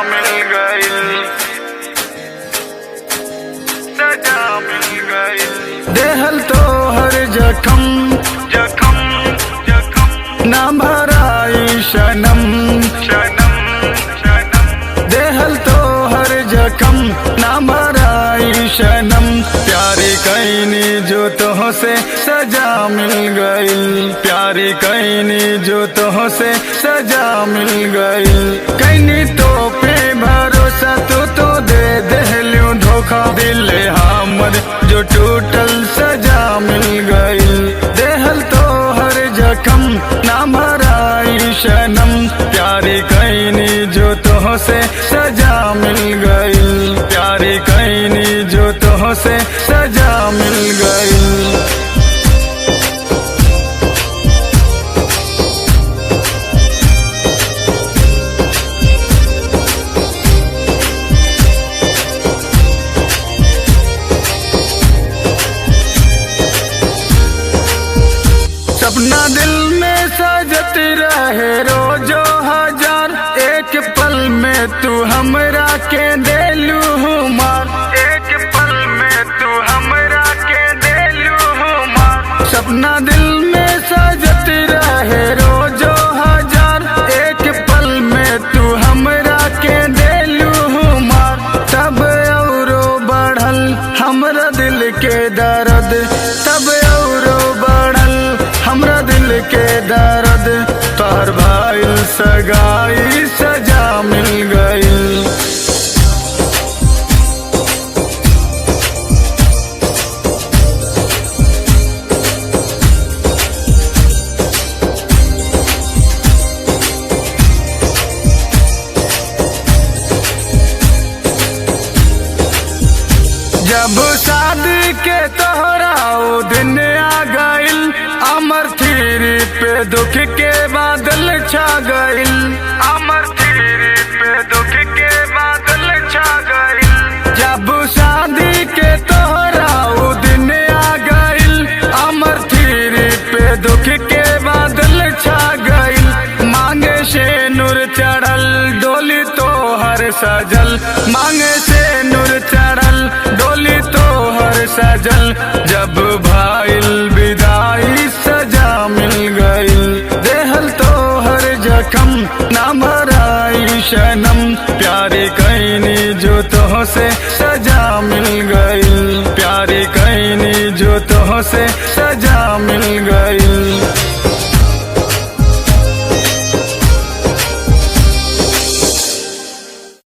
मिल गई, सजा मिल गई। देहल तो हर जखम जखम जखम ना भराई सनम सनम सनम। देहल तो हर जखम ना भराई सनम। प्यारी कैनी जो तोह से सजा मिल गई, प्यारी कैनी जो तोह से सजा मिल गई। कैनी तो पे भरोसा तो दे देहलू धोखा। दिल हमर जो टूटल सजा मिल गई। देहल तो हर जखम ना भराई सनम। प्यारी कैनी जो तोह से सजा मिल गई, प्यारी कैनी जो तोह से सजा मिल गई। सपना दिल में सजत रहे रोजो हजार। एक पल में तू हमरा के देलू मार, एक पल में तू हमरा के देलू मार। सपना दिल में सजत रहे रोजो हजार। एक पल में तू हमरा के देलू मार। तब औरो बढ़ल हमरा दिल के दर्द, तब औरो बढ़ल हमरा दिल के दर्द। तोहर भाई सगाई सजा मिल गई। जब शादी के तोहरा ओ दिन आ गइल, अमर थीरी पे दुख के बादल छा गइल। अमर थीरी पे दुख के बादल छा गइल। जब शादी के तोहरा ओ दिन आ गइल, अमर थीरी पे दुख के बादल छा गइल। मांगे से नूर चढ़ल डोली तो हर सजल, मांगे से नूर चढ़ल डोली तो हर सजल। जब भाईल विदाई सजा मिल गई। देहल तो हर जखम ना भराई सनम। प्यारी कैनी जो तोह से सजा मिल गई, प्यारी कैनी जो तोह से